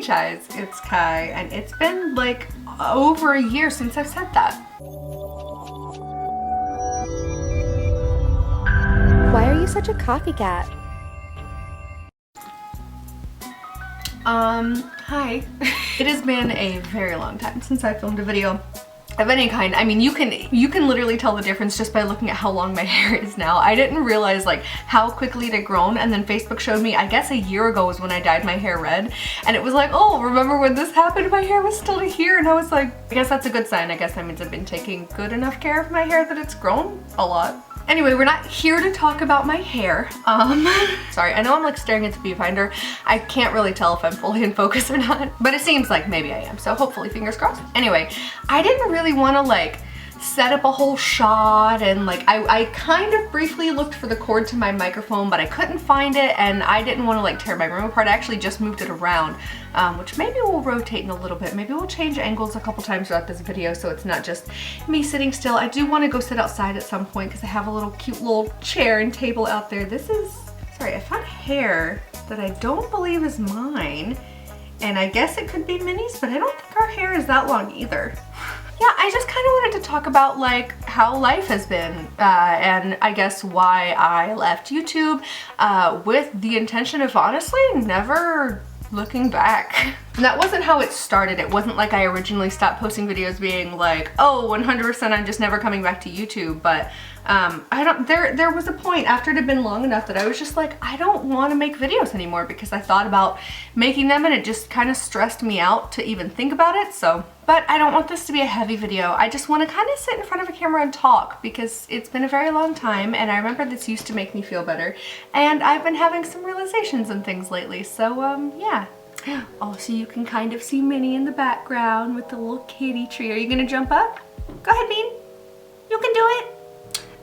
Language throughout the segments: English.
Peach Eyes, it's Kai, and it's been like over a year since I've said that. Why are you such a copycat? Hi. It has been a very long time since I filmed a video of any kind. I mean, you can literally tell the difference just by looking at how long my hair is now. I didn't realize like how quickly it had grown, and then Facebook showed me, I guess a year ago was when I dyed my hair red, and it was like, oh, remember when this happened? My hair was still here, and I was like, I guess that's a good sign. I guess that means I've been taking good enough care of my hair that it's grown a lot. Anyway, we're not here to talk about my hair. Sorry, I know I'm like staring at the viewfinder. I can't really tell if I'm fully in focus or not, but it seems like maybe I am, so hopefully fingers crossed. Anyway, I didn't really want to like set up a whole shot, and like I kind of briefly looked for the cord to my microphone, but I couldn't find it, and I didn't want to like tear my room apart. I actually just moved it around, which maybe we'll rotate in a little bit. Maybe we'll change angles a couple times throughout this video so it's not just me sitting still. I do want to go sit outside at some point because I have a little cute little chair and table out there. This is, sorry, I found hair that I don't believe is mine, and I guess it could be Minnie's, but I don't think our hair is that long either. Yeah, I just kind of wanted to talk about like how life has been, and I guess why I left YouTube with the intention of honestly never looking back. And that wasn't how it started. It wasn't like I originally stopped posting videos being like, oh, 100% I'm just never coming back to YouTube, but there was a point after it had been long enough that I was just like, I don't want to make videos anymore, because I thought about making them and it just kind of stressed me out to even think about it. So, but I don't want this to be a heavy video. I just want to kind of sit in front of a camera and talk, because it's been a very long time, and I remember this used to make me feel better, and I've been having some realizations and things lately. So yeah. Also, you can kind of see Minnie in the background with the little kitty tree. Are you gonna jump up? Go ahead, Bean. You can do it.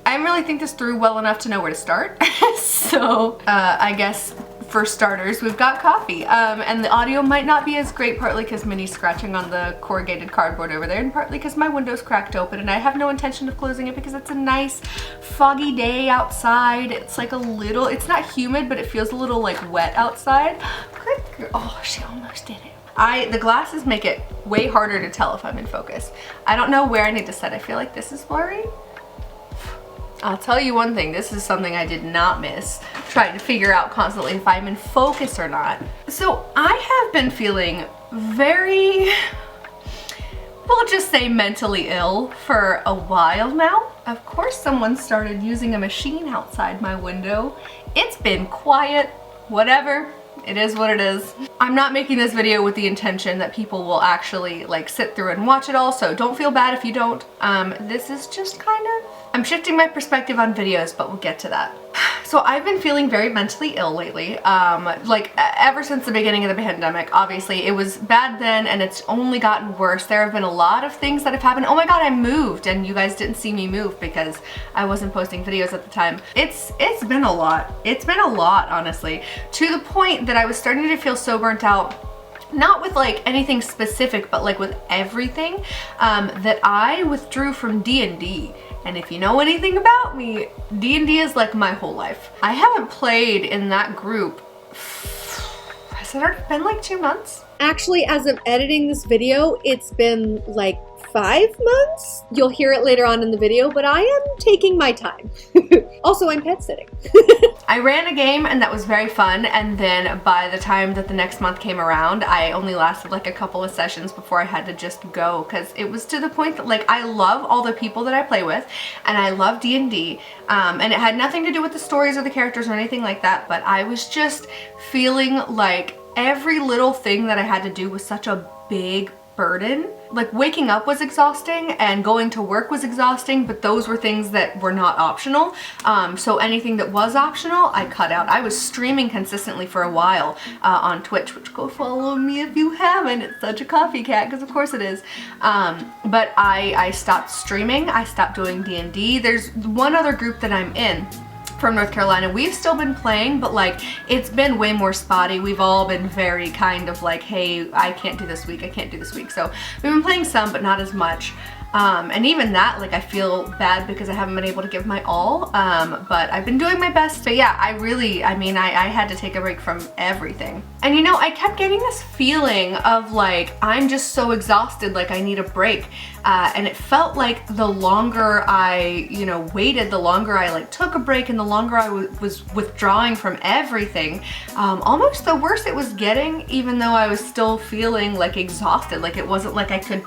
I didn't really think this through well enough to know where to start. So I guess for starters, we've got coffee. And the audio might not be as great, partly because Minnie's scratching on the corrugated cardboard over there, and partly because my window's cracked open and I have no intention of closing it because it's a nice foggy day outside. It's like a little, it's not humid, but it feels a little like wet outside. Good girl. Oh, she almost did it. The glasses make it way harder to tell if I'm in focus. I don't know where I need to set. I feel like this is blurry. I'll tell you one thing, this is something I did not miss, trying to figure out constantly if I'm in focus or not. So I have been feeling very, we'll just say mentally ill for a while now. Of course someone started using a machine outside my window. It's been quiet, whatever. It is what it is. I'm not making this video with the intention that people will actually like sit through and watch it all, so don't feel bad if you don't. This is just kind of, I'm shifting my perspective on videos, but we'll get to that. So I've been feeling very mentally ill lately, like ever since the beginning of the pandemic. Obviously it was bad then and it's only gotten worse. There have been a lot of things that have happened. Oh my god, I moved and you guys didn't see me move because I wasn't posting videos at the time. It's been a lot. It's been a lot, honestly, to the point that I was starting to feel so burnt out, not with like anything specific, but like with everything, that I withdrew from D&D. And if you know anything about me, D&D is like my whole life. I haven't played in that group, has it already been like 2 months? Actually, as of editing this video, it's been like 5 months. You'll hear it later on in the video, but I am taking my time. Also, I'm pet sitting. I ran a game and that was very fun, and then by the time that the next month came around, I only lasted like a couple of sessions before I had to just go, because it was to the point that like I love all the people that I play with and I love D&D, and it had nothing to do with the stories or the characters or anything like that, but I was just feeling like every little thing that I had to do was such a big burden. Like waking up was exhausting and going to work was exhausting, but those were things that were not optional. So anything that was optional, I cut out. I was streaming consistently for a while on Twitch, which go follow me if you haven't. It's such a copycat, because of course it is. But I stopped streaming. I stopped doing D&D. There's one other group that I'm in from North Carolina. We've still been playing, but like it's been way more spotty. We've all been very kind of like, hey, I can't do this week, I can't do this week. So we've been playing some, but not as much. And even that, like, I feel bad because I haven't been able to give my all, but I've been doing my best. But yeah, I had to take a break from everything. And you know, I kept getting this feeling of like, I'm just so exhausted, like I need a break. And it felt like the longer I, you know, waited, the longer I like took a break and the longer I was withdrawing from everything, almost the worse it was getting, even though I was still feeling like exhausted. Like it wasn't like I could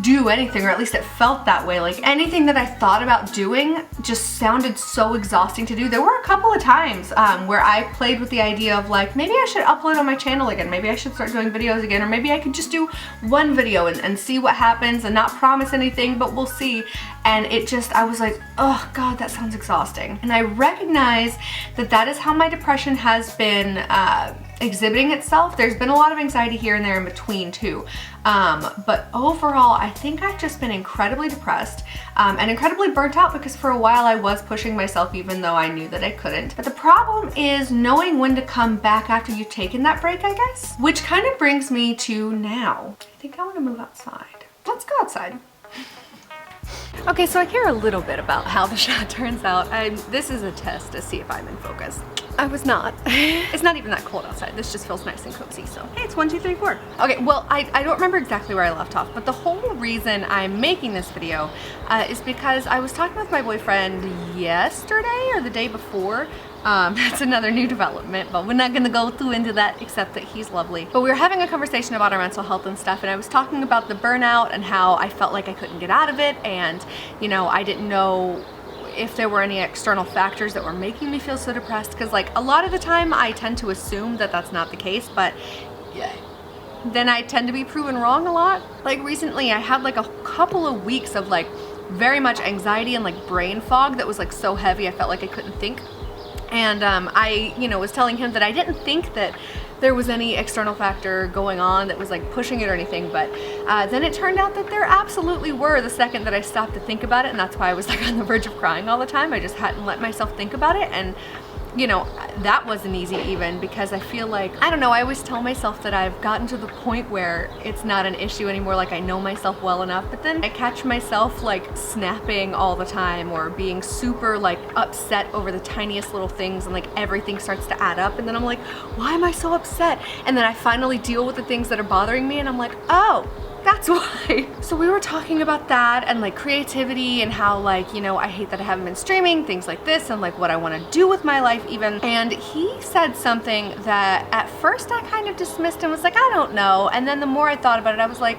do anything, or at least it felt that way. Like anything that I thought about doing just sounded so exhausting to do. There were a couple of times where I played with the idea of like, maybe I should upload on my channel again, maybe I should start doing videos again, or maybe I could just do one video and see what happens and not promise anything, but we'll see. And it just, I was like, oh God, that sounds exhausting. And I recognize that that is how my depression has been exhibiting itself. There's been a lot of anxiety here and there in between too. But overall, I think I've just been incredibly depressed and incredibly burnt out, because for a while I was pushing myself even though I knew that I couldn't. But the problem is knowing when to come back after you've taken that break, I guess. Which kind of brings me to now. I think I want to move outside. Let's go outside. Okay, so I care a little bit about how the shot turns out. This is a test to see if I'm in focus. I was not. It's not even that cold outside. This just feels nice and cozy, so hey, it's 1, 2, 3, 4. Okay, well, I don't remember exactly where I left off, but the whole reason I'm making this video is because I was talking with my boyfriend yesterday or the day before. That's another new development, but we're not gonna go too into that, except that he's lovely. But we were having a conversation about our mental health and stuff, and I was talking about the burnout and how I felt like I couldn't get out of it, and you know, I didn't know if there were any external factors that were making me feel so depressed, because like a lot of the time I tend to assume that that's not the case, but yeah, then I tend to be proven wrong a lot. Like recently I had like a couple of weeks of like very much anxiety and like brain fog that was like so heavy I felt like I couldn't think. And I, you know, was telling him that I didn't think that there was any external factor going on that was like pushing it or anything, but then it turned out that there absolutely were the second that I stopped to think about it, and that's why I was like on the verge of crying all the time. I just hadn't let myself think about it, and you know, that wasn't easy even, because I feel like, I don't know, I always tell myself that I've gotten to the point where it's not an issue anymore, like I know myself well enough, but then I catch myself like snapping all the time or being super like upset over the tiniest little things, and like everything starts to add up, and then I'm like, why am I so upset? And then I finally deal with the things that are bothering me, and I'm like, oh, that's why. So we were talking about that and like creativity and how like, you know, I hate that I haven't been streaming, things like this, and like what I want to do with my life even. And he said something that at first I kind of dismissed and was like, I don't know. And then the more I thought about it, I was like,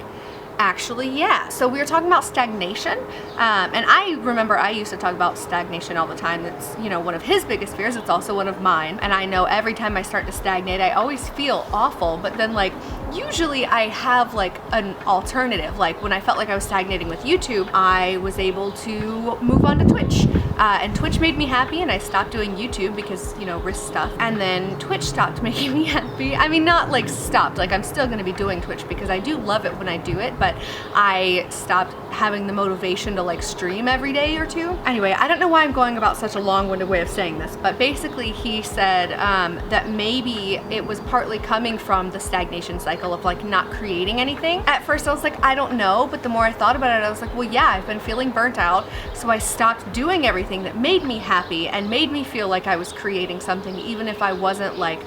actually, yeah. So we were talking about stagnation, and I remember I used to talk about stagnation all the time. That's, you know, one of his biggest fears. It's also one of mine, and I know every time I start to stagnate I always feel awful, but then like usually I have like an alternative. Like when I felt like I was stagnating with YouTube, I was able to move on to Twitch, and Twitch made me happy, and I stopped doing YouTube because, you know, risk stuff, and then Twitch stopped making me happy. I mean, not like stopped, like I'm still gonna be doing Twitch because I do love it when I do it, but I stopped having the motivation to like stream every day or two. Anyway, I don't know why I'm going about such a long-winded way of saying this, but basically he said that maybe it was partly coming from the stagnation cycle of like not creating anything. At first I was like, I don't know, but the more I thought about it, I was like, well, yeah, I've been feeling burnt out, so I stopped doing everything that made me happy and made me feel like I was creating something, even if I wasn't like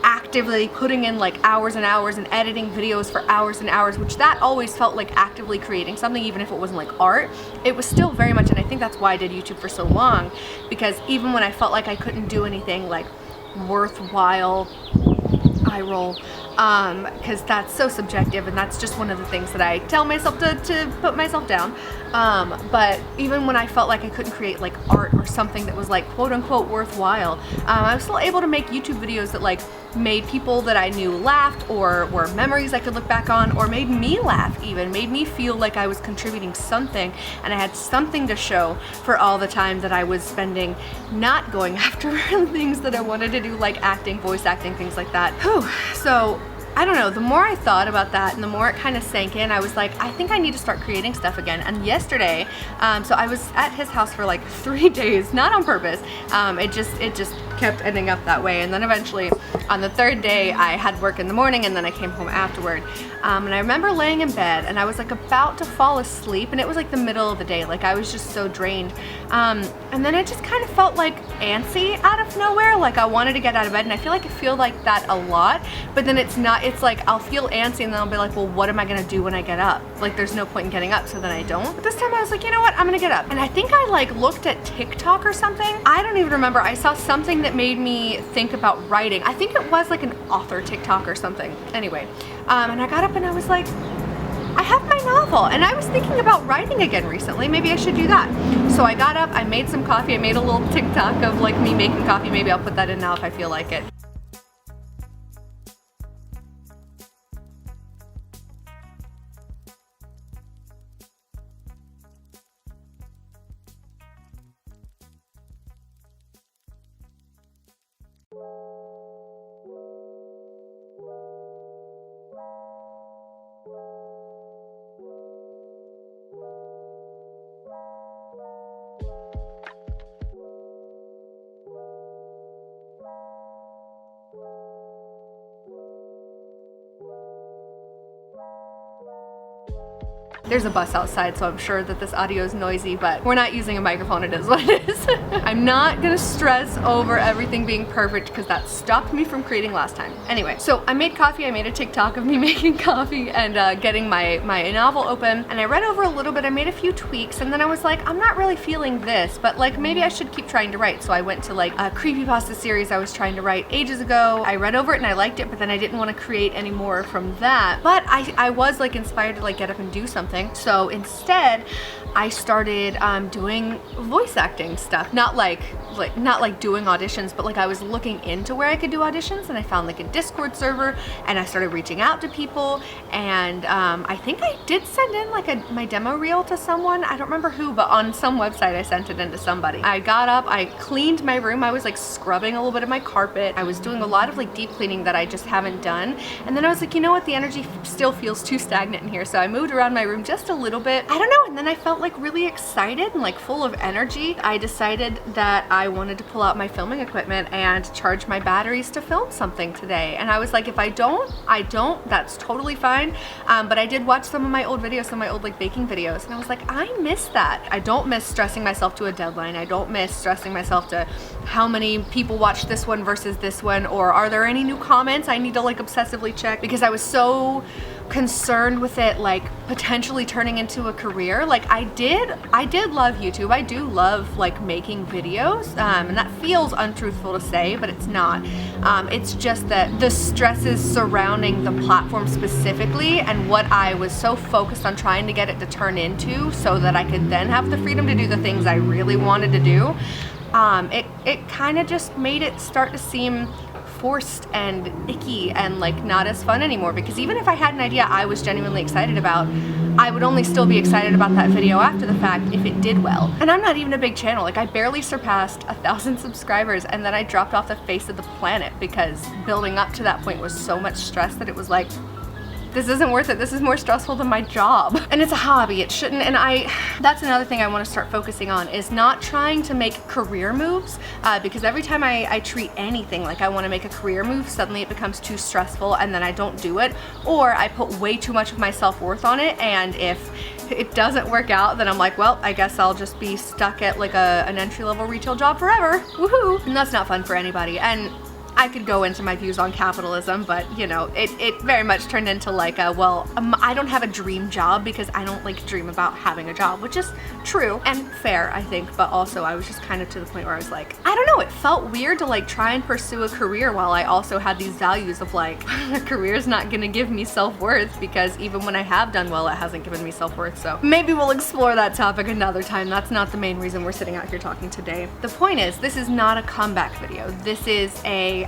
actively putting in like hours and hours and editing videos for hours and hours, which that always felt like actively creating something, even if it wasn't like art. It was still very much, and I think that's why I did YouTube for so long, because even when I felt like I couldn't do anything like worthwhile, eye roll, because that's so subjective, and that's just one of the things that I tell myself to put myself down. But even when I felt like I couldn't create like art or something that was like quote unquote worthwhile, I was still able to make YouTube videos that like made people that I knew laughed, or were memories I could look back on, or made me laugh even, made me feel like I was contributing something and I had something to show for all the time that I was spending not going after things that I wanted to do, like acting, voice acting, things like that. Whew. So I don't know, the more I thought about that and the more it kind of sank in, I was like, I think I need to start creating stuff again. And yesterday, so I was at his house for like 3 days, not on purpose. It just kept ending up that way. And then eventually On the third day, I had work in the morning and then I came home afterward. And I remember laying in bed and I was like about to fall asleep, and it was like the middle of the day. Like I was just so drained. And then I just kind of felt like antsy out of nowhere. Like I wanted to get out of bed, and I feel like that a lot, but then it's like I'll feel antsy and then I'll be like, well, what am I gonna do when I get up? Like there's no point in getting up, so then I don't. But this time I was like, you know what, I'm gonna get up. And I think I like looked at TikTok or something. I don't even remember. I saw something that made me think about writing. I think it was like an author TikTok or something. Anyway, and I got up and I was like, I have my novel, and I was thinking about writing again recently. Maybe I should do that. So I got up, I made some coffee, I made a little TikTok of like me making coffee. Maybe I'll put that in now if I feel like it. There's a bus outside, so I'm sure that this audio is noisy, but we're not using a microphone, it is what it is. I'm not gonna stress over everything being perfect because that stopped me from creating last time. Anyway, so I made coffee, I made a TikTok of me making coffee and getting my novel open, and I read over a little bit, I made a few tweaks, and then I was like, I'm not really feeling this, but like maybe I should keep trying to write. So I went to like a creepypasta series I was trying to write ages ago. I read over it and I liked it, but then I didn't want to create any more from that. But I was like inspired to like get up and do something. So instead, I started doing voice acting stuff. Not like doing auditions, but like I was looking into where I could do auditions, and I found like a Discord server, and I started reaching out to people, and I think I did send in like my demo reel to someone. I don't remember who, but on some website I sent it in to somebody. I got up, I cleaned my room, I was like scrubbing a little bit of my carpet. I was doing a lot of like deep cleaning that I just haven't done, and then I was like, you know what, the energy still feels too stagnant in here, so I moved around my room just a little bit. I don't know, and then I felt like really excited and like full of energy. I decided that I wanted to pull out my filming equipment and charge my batteries to film something today. And I was like, if I don't, that's totally fine. But I did watch some of my old videos, some of my old like baking videos, and I was like, I miss that. I don't miss stressing myself to a deadline. I don't miss stressing myself to how many people watch this one versus this one, or are there any new comments I need to like obsessively check, because I was so concerned with it like potentially turning into a career. Like I did love YouTube. I do love like making videos, and that feels untruthful to say, but it's not. It's just that the stresses surrounding the platform specifically, and what I was so focused on trying to get it to turn into so that I could then have the freedom to do the things I really wanted to do, it kind of just made it start to seem forced and icky and like not as fun anymore. Because even if I had an idea I was genuinely excited about, I would only still be excited about that video after the fact if it did well. And I'm not even a big channel. Like I barely surpassed 1,000 subscribers, and then I dropped off the face of the planet because building up to that point was so much stress that it was like, this isn't worth it. This is more stressful than my job. And it's a hobby, it shouldn't. And that's another thing I want to start focusing on, is not trying to make career moves, because every time I treat anything like I want to make a career move, suddenly it becomes too stressful and then I don't do it, or I put way too much of my self-worth on it, and if it doesn't work out, then I'm like, well, I guess I'll just be stuck at like an entry-level retail job forever. Woohoo! And that's not fun for anybody. And I could go into my views on capitalism, but you know, it very much turned into like I don't have a dream job because I don't like dream about having a job, which is true and fair, I think, but also I was just kind of to the point where I was like, I don't know, it felt weird to like try and pursue a career while I also had these values of like, a career's not gonna give me self-worth, because even when I have done well, it hasn't given me self-worth. So maybe we'll explore that topic another time. That's not the main reason we're sitting out here talking today. The point is, this is not a comeback video. This is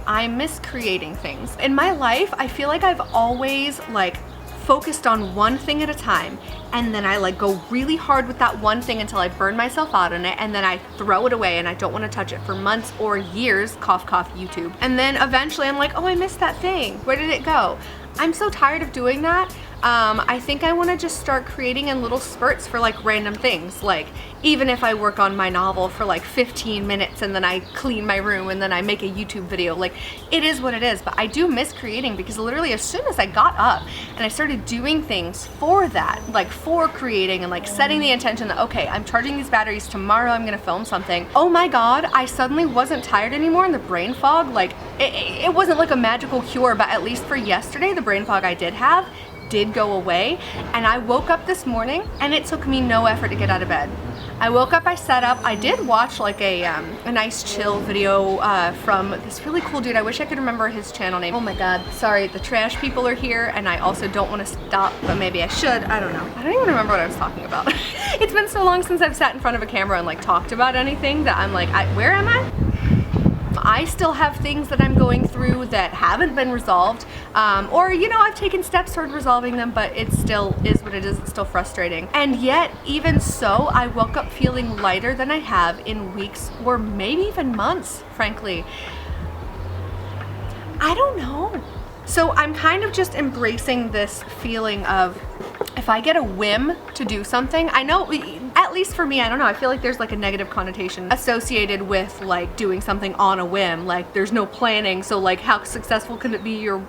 I miss creating things. In my life, I feel like I've always like focused on one thing at a time, and then I like go really hard with that one thing until I burn myself out on it, and then I throw it away and I don't want to touch it for months or years, cough cough YouTube. And then eventually I'm like, oh, I missed that thing. Where did it go? I'm so tired of doing that. I think I want to just start creating in little spurts for like random things. Like even if I work on my novel for like 15 minutes and then I clean my room and then I make a YouTube video, like it is what it is. But I do miss creating because literally as soon as I got up and I started doing things for that, like for creating and like setting the intention that, okay, I'm charging these batteries, tomorrow I'm gonna film something. Oh my God, I suddenly wasn't tired anymore, and the brain fog, like it wasn't like a magical cure, but at least for yesterday, the brain fog I did have did go away. And I woke up this morning and it took me no effort to get out of bed. I woke up, I sat up, I did watch like a nice chill video from this really cool dude. I wish I could remember his channel name. Oh my God, sorry, the trash people are here and I also don't want to stop, but maybe I should, I don't know. I don't even remember what I was talking about. It's been so long since I've sat in front of a camera and like talked about anything that I'm like, where am I? I still have things that I'm going through that haven't been resolved, or you know, I've taken steps toward resolving them, but it still is what it is. It's still frustrating. And yet, even so, I woke up feeling lighter than I have in weeks or maybe even months, frankly. I don't know. So I'm kind of just embracing this feeling of, if I get a whim to do something, I know, at least for me, I don't know, I feel like there's like a negative connotation associated with like doing something on a whim, like there's no planning, so like how successful can it be, or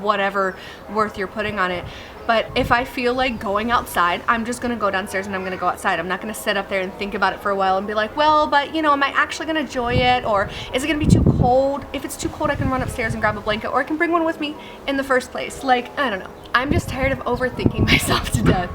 whatever worth you're putting on it. But if I feel like going outside, I'm just gonna go downstairs and I'm gonna go outside. I'm not gonna sit up there and think about it for a while and be like, well, but you know, am I actually gonna enjoy it? Or is it gonna be too cold? If it's too cold, I can run upstairs and grab a blanket, or I can bring one with me in the first place. Like, I don't know. I'm just tired of overthinking myself to death.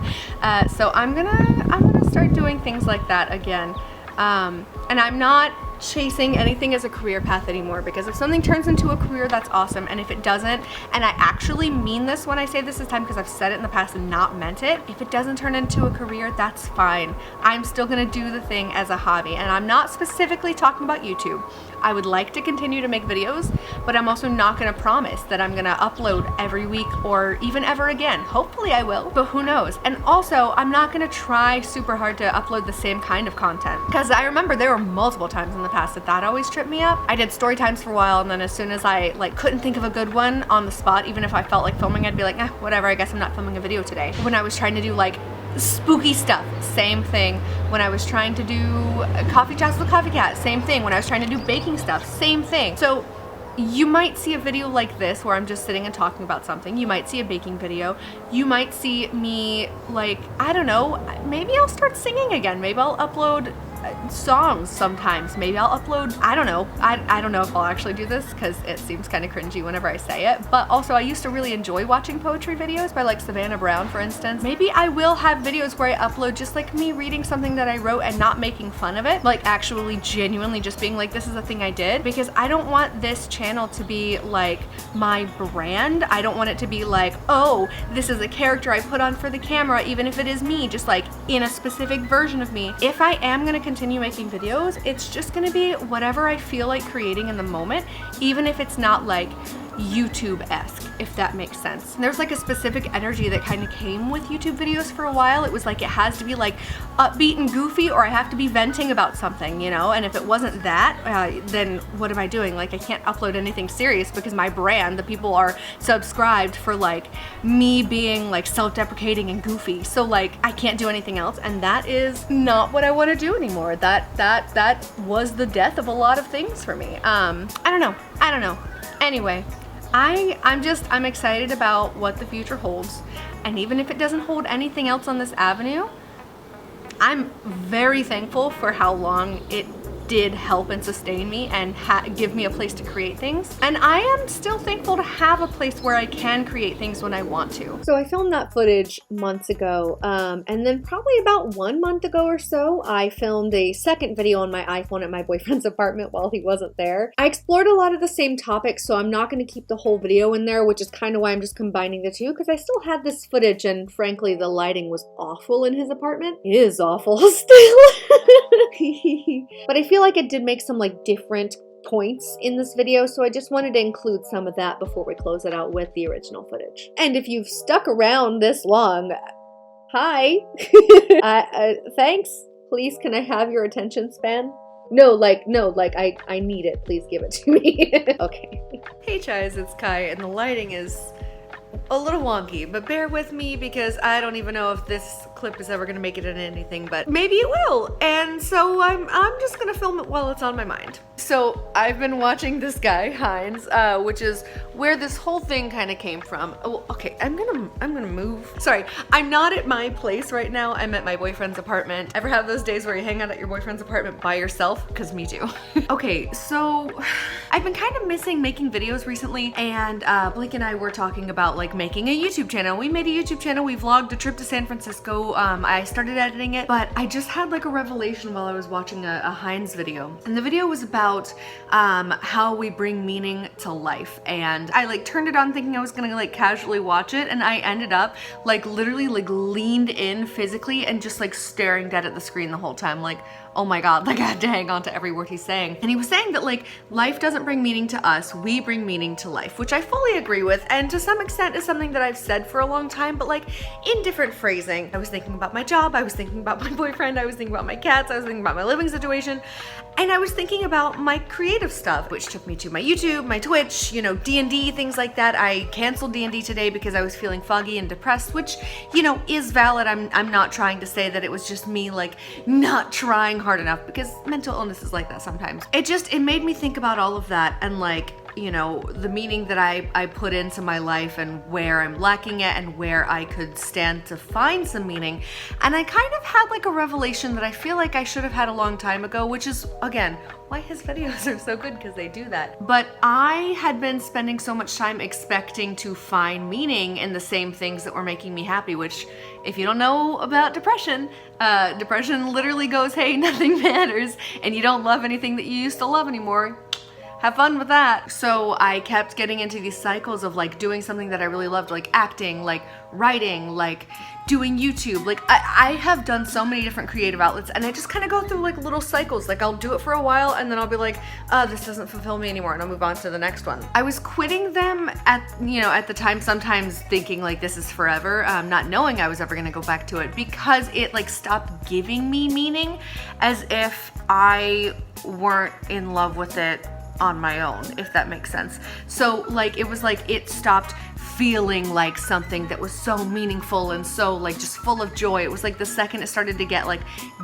So I'm gonna start doing things like that again. And I'm not chasing anything as a career path anymore, because if something turns into a career, that's awesome. And if it doesn't, and I actually mean this when I say this time, because I've said it in the past and not meant it, if it doesn't turn into a career, that's fine. I'm still gonna do the thing as a hobby. And I'm not specifically talking about YouTube. I would like to continue to make videos, but I'm also not gonna promise that I'm gonna upload every week or even ever again. Hopefully I will, but who knows? And also, I'm not gonna try super hard to upload the same kind of content, because I remember there were multiple times in the past that always tripped me up. I did story times for a while, and then as soon as I like couldn't think of a good one on the spot, even if I felt like filming, I'd be like, whatever, I guess I'm not filming a video today. When I was trying to do like spooky stuff, same thing. When I was trying to do coffee chats with Coffee Cat, same thing. When I was trying to do baking stuff, same thing. So you might see a video like this where I'm just sitting and talking about something. You might see a baking video. You might see me like, I don't know, maybe I'll start singing again. Maybe I'll upload songs sometimes. Maybe I'll upload, I don't know. I don't know if I'll actually do this because it seems kind of cringy whenever I say it, but also I used to really enjoy watching poetry videos by like Savannah Brown, for instance. Maybe I will have videos where I upload just like me reading something that I wrote and not making fun of it, like actually genuinely just being like, this is a thing I did, because I don't want this channel to be like my brand. I don't want it to be like, oh, this is a character I put on for the camera, even if it is me, just like in a specific version of me. If I am gonna continue making videos, it's just gonna be whatever I feel like creating in the moment, even if it's not like YouTube-esque, if that makes sense. And there's like a specific energy that kind of came with YouTube videos for a while. It was like, it has to be like upbeat and goofy, or I have to be venting about something, you know? And if it wasn't that, then what am I doing? Like, I can't upload anything serious because my brand, the people are subscribed for like me being like self-deprecating and goofy. So like, I can't do anything else, and that is not what I want to do anymore. That was the death of a lot of things for me. I don't know. Anyway, I'm excited about what the future holds, and even if it doesn't hold anything else on this avenue, I'm very thankful for how long it did help and sustain me and give me a place to create things. And I am still thankful to have a place where I can create things when I want to. So I filmed that footage months ago, and then probably about 1 month ago or so, I filmed a second video on my iPhone at my boyfriend's apartment while he wasn't there. I explored a lot of the same topics, so I'm not going to keep the whole video in there, which is kind of why I'm just combining the two, because I still had this footage, and frankly, the lighting was awful in his apartment. It is awful still. But I feel like it did make some like different points in this video, so I just wanted to include some of that before we close it out with the original footage. And if you've stuck around this long, hi. Thanks. Please, can I have your attention span? No, I need it. Please give it to me. Okay. Hey Chais, it's Kai, and the lighting is a little wonky, but bear with me because I don't even know if this clip is ever gonna make it into anything, but maybe it will. And so I'm just gonna film it while it's on my mind. So I've been watching this guy, Heinz, which is where this whole thing kind of came from. Oh, okay, I'm gonna move. Sorry, I'm not at my place right now. I'm at my boyfriend's apartment. Ever have those days where you hang out at your boyfriend's apartment by yourself? Because me too. Okay, so I've been kind of missing making videos recently, and Blake and I were talking about like making a YouTube channel. We made a YouTube channel. We vlogged a trip to San Francisco. I started editing it, but I just had like a revelation while I was watching a Heinz video, and the video was about how we bring meaning to life. And I like turned it on thinking I was gonna like casually watch it, and I ended up like literally like leaned in physically and just like staring dead at the screen the whole time, like, oh my god, like I had to hang on to every word he's saying. And he was saying that like life doesn't bring meaning to us, we bring meaning to life, which I fully agree with, and to some extent is something that I've said for a long time, but like in different phrasing. I was thinking about my job, I was thinking about my boyfriend, I was thinking about my cats, I was thinking about my living situation, and I was thinking about my creative stuff, which took me to my YouTube, my Twitch, you know, D&D, things like that. I canceled D&D today because I was feeling foggy and depressed, which, you know, is valid. I'm not trying to say that it was just me like not trying hard enough, because mental illness is like that sometimes. It made me think about all of that and like, you know, the meaning that I put into my life and where I'm lacking it and where I could stand to find some meaning. And I kind of had like a revelation that I feel like I should have had a long time ago, which is, again, why his videos are so good, because they do that. But I had been spending so much time expecting to find meaning in the same things that were making me happy, which, if you don't know about depression, depression literally goes, hey, nothing matters, and you don't love anything that you used to love anymore. Have fun with that. So I kept getting into these cycles of like doing something that I really loved, like acting, like writing, like doing YouTube. Like I have done so many different creative outlets, and I just kind of go through like little cycles. Like I'll do it for a while and then I'll be like, this doesn't fulfill me anymore, and I'll move on to the next one. I was quitting them at the time, sometimes thinking like this is forever, not knowing I was ever gonna go back to it, because it like stopped giving me meaning, as if I weren't in love with it on my own, if that makes sense. So like it was like it stopped feeling like something that was so meaningful and so like just full of joy. It was like the second it started to get like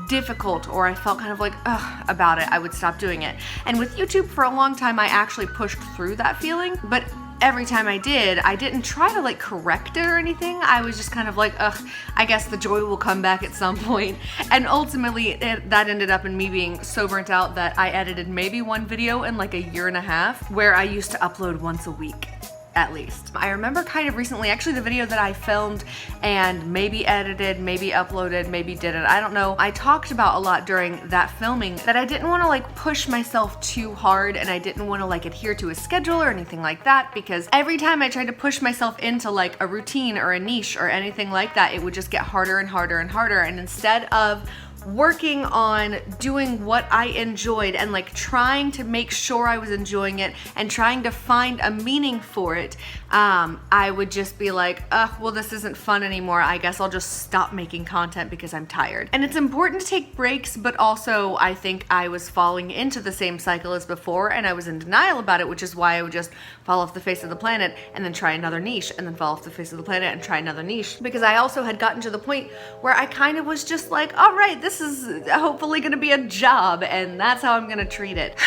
difficult, or I felt kind of like ugh about it, I would stop doing it. And with YouTube for a long time I actually pushed through that feeling, but every time I didn't try to like correct it or anything. I was just kind of like, ugh, I guess the joy will come back at some point. And ultimately that ended up in me being so burnt out that I edited maybe one video in like a year and a half, where I used to upload once a week. At least. I remember kind of recently, actually the video that I filmed and maybe edited, maybe uploaded, maybe didn't, I don't know. I talked about a lot during that filming that I didn't want to like push myself too hard, and I didn't want to like adhere to a schedule or anything like that, because every time I tried to push myself into like a routine or a niche or anything like that, it would just get harder and harder and harder. And instead of working on doing what I enjoyed and like trying to make sure I was enjoying it and trying to find a meaning for it, I would just be like, well, this isn't fun anymore. I guess I'll just stop making content because I'm tired. And it's important to take breaks, but also I think I was falling into the same cycle as before, and I was in denial about it, which is why I would just fall off the face of the planet and then try another niche, and then fall off the face of the planet and try another niche, because I also had gotten to the point where I kind of was just like, all right, this is hopefully gonna be a job, and that's how I'm gonna treat it.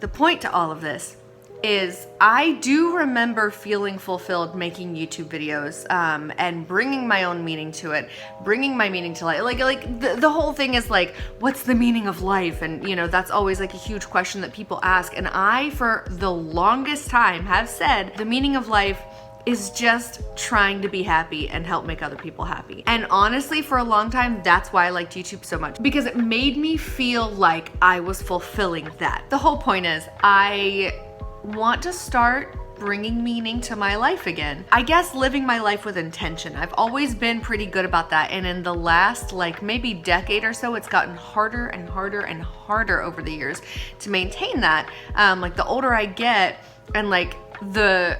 The point to all of this is I do remember feeling fulfilled making YouTube videos, and bringing my own meaning to it, bringing my meaning to life. Like the whole thing is like, what's the meaning of life? And you know, that's always like a huge question that people ask. And I, for the longest time, have said the meaning of life is just trying to be happy and help make other people happy. And honestly, for a long time, that's why I liked YouTube so much, because it made me feel like I was fulfilling that. The whole point is, I want to start bringing meaning to my life again. I guess living my life with intention. I've always been pretty good about that, and in the last like maybe decade or so, it's gotten harder and harder and harder over the years to maintain that. Like the older I get, and like the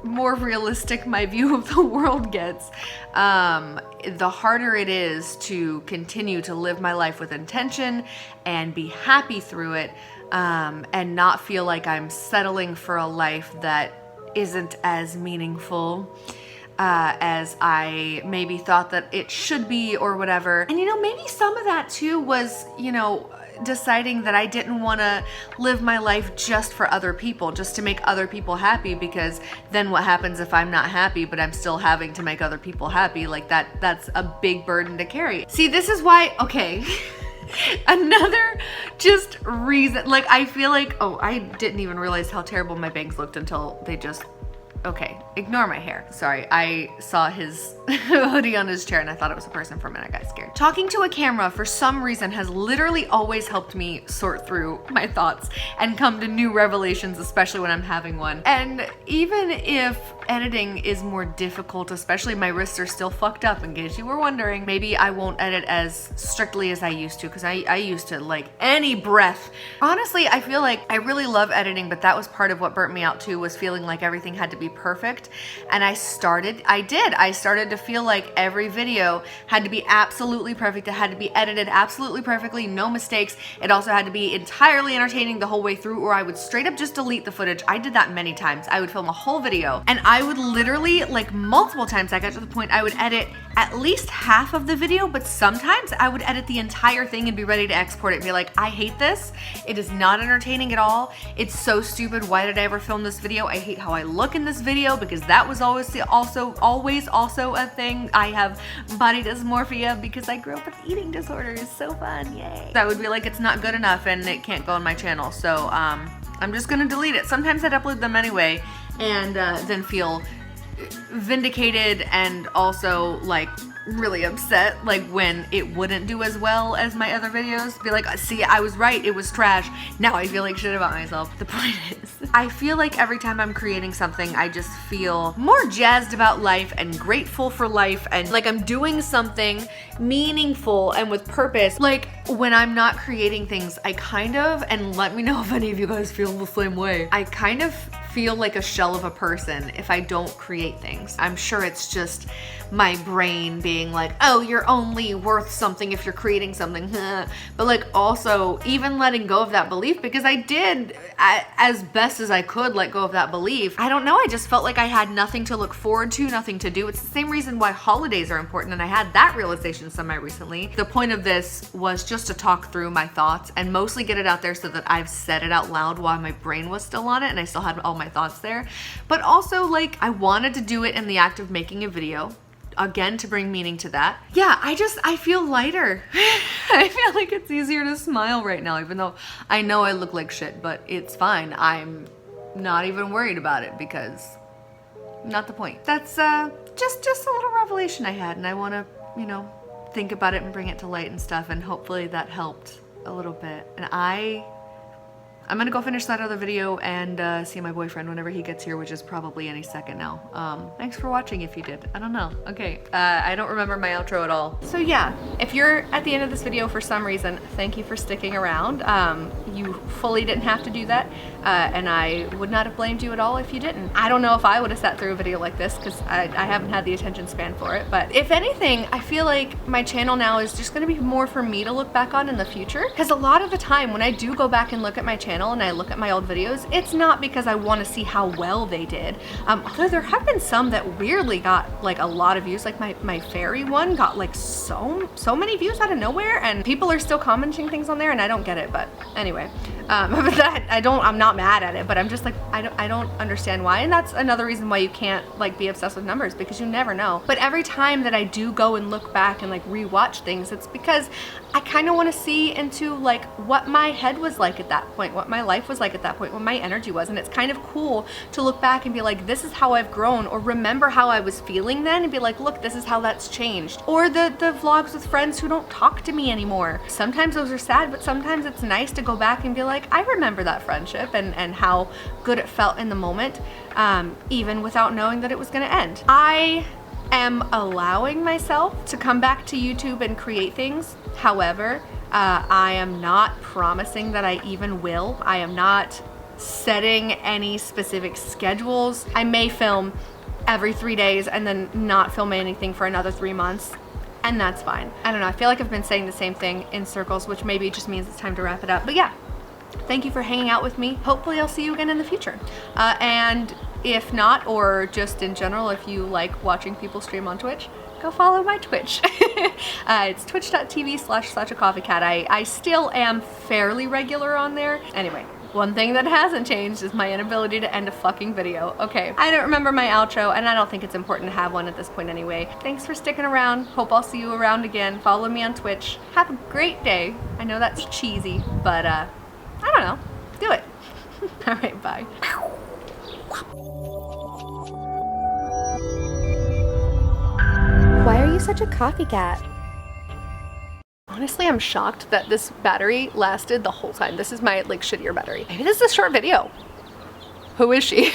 more realistic my view of the world gets, the harder it is to continue to live my life with intention and be happy through it, and not feel like I'm settling for a life that isn't as meaningful. as I maybe thought that it should be or whatever. And you know, maybe some of that too was, you know, deciding that I didn't want to live my life just for other people, just to make other people happy, because then what happens if I'm not happy but I'm still having to make other people happy? Like that's a big burden to carry. See, this is why, okay. Another just reason, like I feel like, oh, I didn't even realize how terrible my bangs looked until they just, okay, ignore my hair. Sorry, I saw his hoodie on his chair and I thought it was a person for a minute. I got scared. Talking to a camera for some reason has literally always helped me sort through my thoughts and come to new revelations, especially when I'm having one. And even if editing is more difficult, especially my wrists are still fucked up, in case you were wondering, maybe I won't edit as strictly as I used to, because I used to like any breath. Honestly, I feel like I really love editing, but that was part of what burnt me out too, was feeling like everything had to be perfect. And I started to feel like every video had to be absolutely perfect. It had to be edited absolutely perfectly, no mistakes. It also had to be entirely entertaining the whole way through, or I would straight up just delete the footage. I did that many times. I would film a whole video and I would literally, like multiple times, I got to the point I would edit at least half of the video, but sometimes I would edit the entire thing and be ready to export it and be like, I hate this. It is not entertaining at all. It's so stupid. Why did I ever film this video? I hate how I look in this video, because that was always also a thing. I have body dysmorphia because I grew up with eating disorders. So fun, yay. I would be like, it's not good enough and it can't go on my channel. So I'm just gonna delete it. Sometimes I'd upload them anyway and then feel vindicated and also like really upset, like when it wouldn't do as well as my other videos. Be like, see, I was right, it was trash. Now I feel like shit about myself. The point is, I feel like every time I'm creating something, I just feel more jazzed about life and grateful for life, and like I'm doing something meaningful and with purpose. Like when I'm not creating things, I kind of, and let me know if any of you guys feel the same way, I kind of feel like a shell of a person if I don't create things. I'm sure it's just my brain being like, oh, you're only worth something if you're creating something. But like also even letting go of that belief, because I did as best as I could let go of that belief. I don't know, I just felt like I had nothing to look forward to, nothing to do. It's the same reason why holidays are important, and I had that realization semi-recently. The point of this was just to talk through my thoughts and mostly get it out there so that I've said it out loud while my brain was still on it and I still had all my thoughts there. But also, like, I wanted to do it in the act of making a video, again, to bring meaning to that. Yeah, I feel lighter. I feel like it's easier to smile right now, even though I know I look like shit, but it's fine. I'm not even worried about it because not the point. That's just a little revelation I had, and I want to, you know, think about it and bring it to light and stuff, and hopefully that helped a little bit. And I'm gonna go finish that other video and see my boyfriend whenever he gets here, which is probably any second now. Thanks for watching if you did. I don't know. Okay, I don't remember my outro at all. So yeah, if you're at the end of this video for some reason, thank you for sticking around. You fully didn't have to do that, and I would not have blamed you at all if you didn't. I don't know if I would have sat through a video like this because I haven't had the attention span for it, but if anything, I feel like my channel now is just gonna be more for me to look back on in the future, because a lot of the time when I do go back and look at my channel and I look at my old videos, it's not because I want to see how well they did. Although there have been some that weirdly got like a lot of views, like my fairy one got like so many views out of nowhere, and people are still commenting things on there and I don't get it. But anyway, but that I'm not mad at it, but I'm just like, I don't understand why. And that's another reason why you can't like be obsessed with numbers, because you never know. But every time that I do go and look back and like rewatch things, it's because I kind of want to see into like what my head was like at that point, what my life was like at that point, what my energy was. And it's kind of cool to look back and be like, this is how I've grown, or remember how I was feeling then and be like, look, this is how that's changed. Or the vlogs with friends who don't talk to me anymore. Sometimes those are sad, but sometimes it's nice to go back and be like, I remember that friendship and how good it felt in the moment, even without knowing that it was gonna end. I am allowing myself to come back to YouTube and create things. However, I am not promising that I even will. I am not setting any specific schedules. I may film every 3 days and then not film anything for another 3 months, and that's fine. I don't know, I feel like I've been saying the same thing in circles, which maybe just means it's time to wrap it up. But yeah, thank you for hanging out with me. Hopefully I'll see you again in the future. And If not, or just in general, if you like watching people stream on Twitch, go follow my Twitch. It's twitch.tv/SachaCoffeeCat. I still am fairly regular on there. Anyway, one thing that hasn't changed is my inability to end a fucking video. Okay, I don't remember my outro, and I don't think it's important to have one at this point anyway. Thanks for sticking around. Hope I'll see you around again. Follow me on Twitch. Have a great day. I know that's cheesy, but I don't know. Do it. All right, bye. Why are you such a coffee cat? Honestly, I'm shocked that this battery lasted the whole time. This is my like shittier battery. Maybe this is a short video. Who is she?